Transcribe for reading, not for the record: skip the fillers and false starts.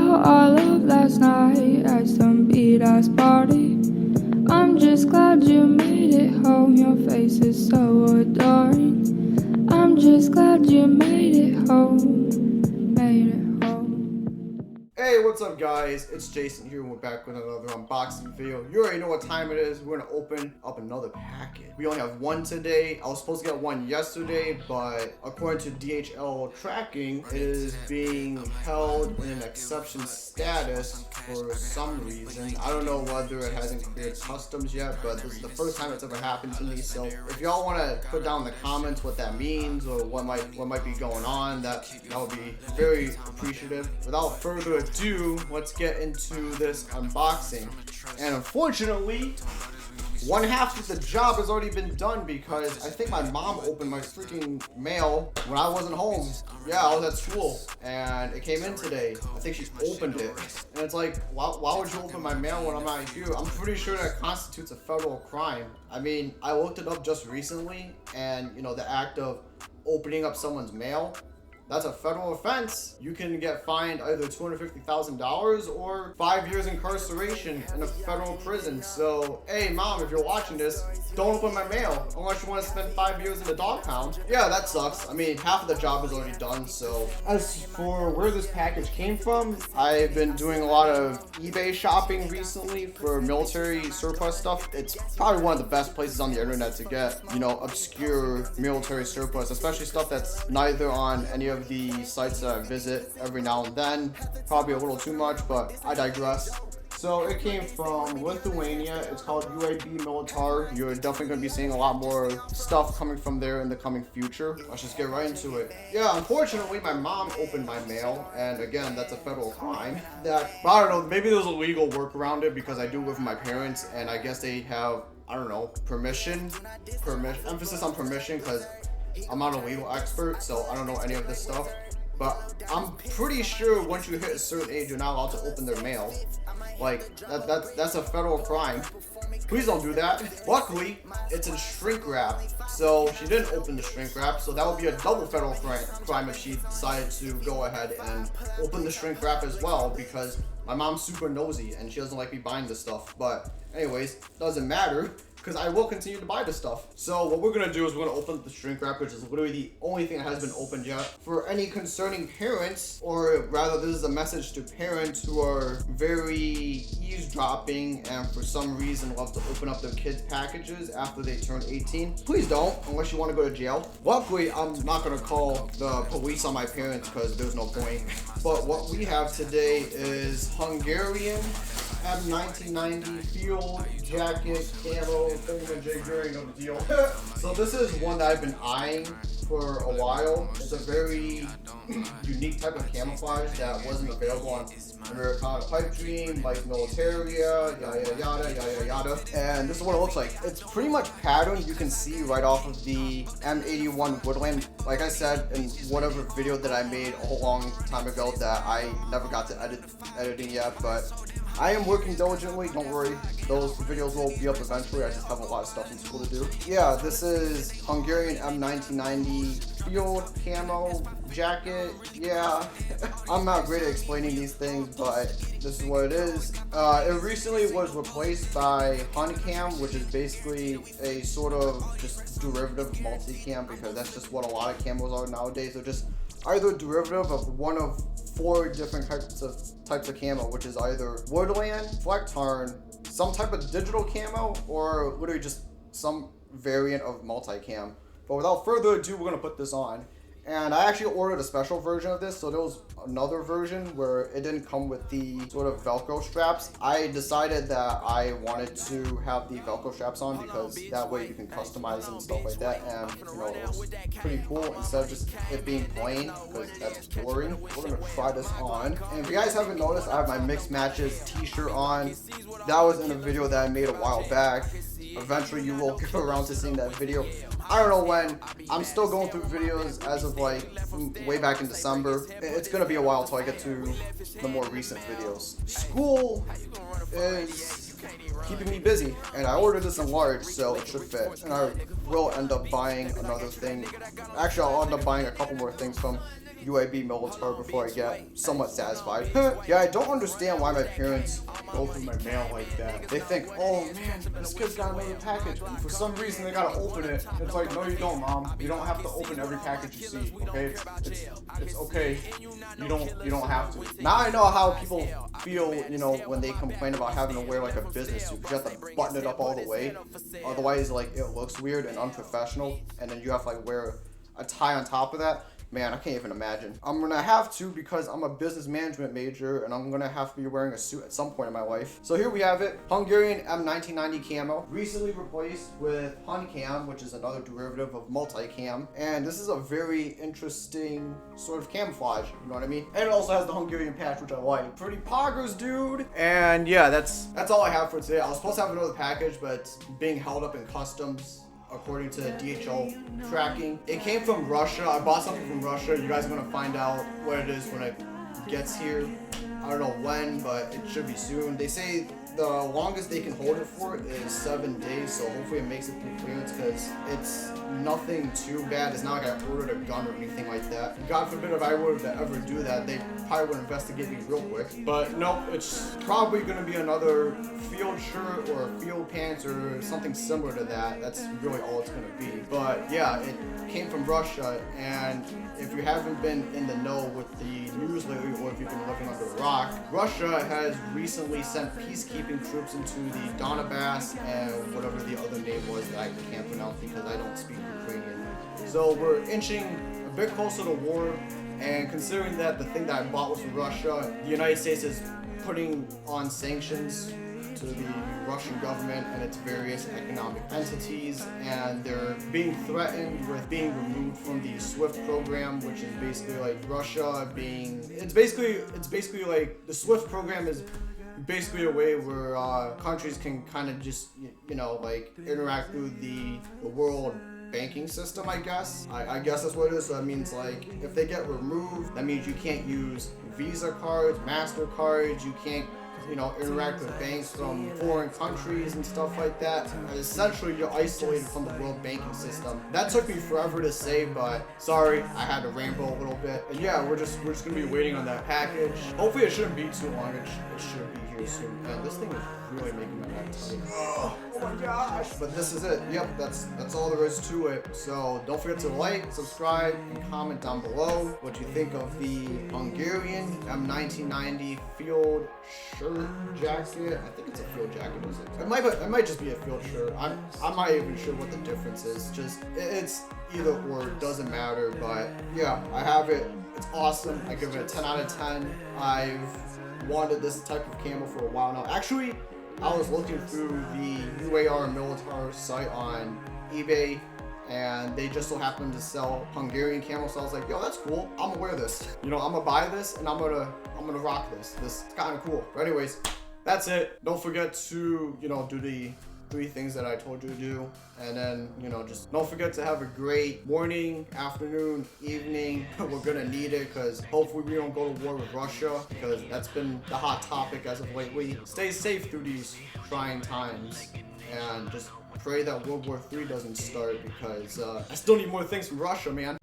out all of last night at some beat-ass party. I'm just glad you made it home, your face is so adoring. I'm just glad you made it home, made it home. Hey, what's up guys? It's Jason here and we're back with another unboxing video. You already know what time it is. We're gonna open up another packet. We only have one today. I was supposed to get one yesterday, but according to DHL tracking, it is being held in an exception status for some reason. I don't know whether it hasn't cleared customs yet, but this is the first time it's ever happened to me. So if y'all want to put down in the comments what that means or what might be going on, that would be very appreciative. Without further ado, let's get into this unboxing. And unfortunately, one half of the job has already been done because I think my mom opened my freaking mail when I wasn't home. Yeah, I was at school and it came in today. I think she opened it. And it's like, why would you open my mail when I'm not here? I'm pretty sure that constitutes a federal crime. I mean, I looked it up just recently and, you know, the act of opening up someone's mail, that's a federal offense. You can get fined either $250,000 or 5 years incarceration in a federal prison. So, hey mom, if you're watching this, don't open my mail unless you want to spend 5 years in the dog pound. Yeah, that sucks. I mean, half of the job is already done. So, as for where this package came from, I've been doing a lot of eBay shopping recently for military surplus stuff. It's probably one of the best places on the internet to get, you know, obscure military surplus, especially stuff that's neither on any of the sites that I visit every now and then. Probably a little too much, but I digress. So it came from Lithuania. It's called UAB Militar. You're definitely going to be seeing a lot more stuff coming from there in the coming future. Let's just get right into it. Yeah, unfortunately, my mom opened my mail, and again, that's a federal crime. I don't know, maybe there's a legal work around it because I do live with my parents, and I guess they have, I don't know, permission, emphasis on permission, because I'm not a legal expert, so I don't know any of this stuff. But I'm pretty sure once you hit a certain age, you're not allowed to open their mail. Like, that's a federal crime. Please don't do that. Luckily, it's in shrink wrap. So she didn't open the shrink wrap, so that would be a double federal crime if she decided to go ahead and open the shrink wrap as well, because my mom's super nosy and she doesn't like me buying this stuff. But anyways, doesn't matter, because I will continue to buy this stuff. So what we're going to do is we're going to open the shrink wrap, which is literally the only thing that has been opened yet. For any concerning parents, or rather this is a message to parents who are very eavesdropping and for some reason love to open up their kids' packages after they turn 18. Please don't, unless you want to go to jail. Luckily, I'm not going to call the police on my parents because there's no point. But what we have today is Hungarian M1990 field jacket camo thingamajig, you know the deal. So this is one that I've been eyeing for a while. It's a very unique type of camouflage that wasn't available on Americana Pipe Dream, like Militaria, yada yada. And this is what it looks like. It's pretty much patterned. You can see right off of the M81 Woodland. Like I said in whatever video that I made a whole long time ago that I never got to editing yet, but I am working diligently, don't worry. Those videos will be up eventually. I just have a lot of stuff in school to do. Yeah, this is Hungarian M1990 field camo jacket. Yeah, I'm not great at explaining these things, but this is what it is. It recently was replaced by Huncam, which is basically a sort of just derivative multi-cam, because that's just what a lot of camos are nowadays. They're just either derivative of one of 4 different types of camo, which is either Woodland, Flectarn, some type of digital camo, or literally just some variant of multi-cam. But without further ado, we're gonna put this on. And I actually ordered a special version of this, so there was another version where it didn't come with the sort of Velcro straps. I decided that I wanted to have the Velcro straps on because that way you can customize and stuff like that, and you know, it looks pretty cool instead of just it being plain, because that's boring. We're gonna try this on. And if you guys haven't noticed, I have my Mixed Matches t-shirt on. That was in a video that I made a while back. Eventually you will get around to seeing that video. I don't know when. I'm still going through videos as of like from way back in December. It's gonna be a while till I get to the more recent videos. School is keeping me busy, and I ordered this in large, so it should fit. And I will end up buying another thing. Actually, I'll end up buying a couple more things from UAB military before I get somewhat satisfied. Yeah, I don't understand why my parents go through my mail like that. They think, oh man, this kid's got another package. And for some reason, they gotta open it. It's like, no, you don't, Mom. You don't have to open every package you see. Okay, it's okay. You don't have to. Now I know how people feel, you know, when they complain about having to wear like a business suit. You have to button it up all the way. Otherwise, like, it looks weird and unprofessional. And then you have to like wear a tie on top of that. Man, I can't even imagine. I'm gonna have to because I'm a business management major and I'm gonna have to be wearing a suit at some point in my life. So here we have it, Hungarian M1990 camo, recently replaced with Hun Cam, which is another derivative of multi-cam. And this is a very interesting sort of camouflage, you know what I mean? And it also has the Hungarian patch, which I like. Pretty poggers, dude. And yeah, that's all I have for today. I was supposed to have another package, but it's being held up in customs. According to DHL tracking, it came from Russia. I bought something from Russia. You guys are gonna find out what it is when it gets here. I don't know when, but it should be soon. They say the longest they can hold it for is 7 days, so hopefully it makes it through clearance because it's nothing too bad. It's not like I ordered a gun or anything like that. God forbid if I were to ever do that, they probably would investigate me real quick. But nope, it's probably gonna be another field shirt or field pants or something similar to that. That's really all it's gonna be. But yeah, it came from Russia, and if you haven't been in the know with the news lately, or if you've been living under a rock, Russia has recently sent peacekeeping troops into the Donbass and whatever the other name was that I can't pronounce because I don't speak Ukrainian. So we're inching a bit closer to war, and considering that the thing that I bought was from Russia, the United States is putting on sanctions to the Russian government and its various economic entities, and they're being threatened with being removed from the SWIFT program, which is basically like Russia being, it's basically like the SWIFT program is basically a way where countries can kind of just, you know, like interact through the world banking system, I guess. I guess that's what it is. So that means like if they get removed, that means you can't use Visa cards, MasterCards, you can't, you know, interact with banks from foreign countries and stuff like that. And essentially, you're isolated from the world banking system. That took me forever to say, but sorry, I had to ramble a little bit. And yeah, we're just gonna be waiting on that package. Hopefully, it shouldn't be too long. It should be here soon. And this thing is really making my neck tight. Oh my gosh! But this is it. Yep, that's all there is to it. So don't forget to like, subscribe, and comment down below what you think of the Hungarian M1990 field shirt jacket. I think it's a field jacket, is it? It might just be a field shirt. I'm not even sure what the difference is. Just it's either or, it doesn't matter. But yeah, I have it. It's awesome. I give it a 10 out of 10. I've wanted this type of camo for a while now. Actually, I was looking through the UAR military site on eBay, and they just so happened to sell Hungarian camo, so I was like, yo, that's cool. I'm gonna wear this. You know, I'm gonna buy this and I'm gonna rock this. This is kind of cool. But anyways, that's it. Don't forget to, you know, do the 3 things that I told you to do, and then, you know, just don't forget to have a great morning, afternoon, evening. We're gonna need it because hopefully we don't go to war with Russia, because that's been the hot topic as of lately. Stay safe through these trying times, and just pray that World War III doesn't start, because I still need more things from Russia, man.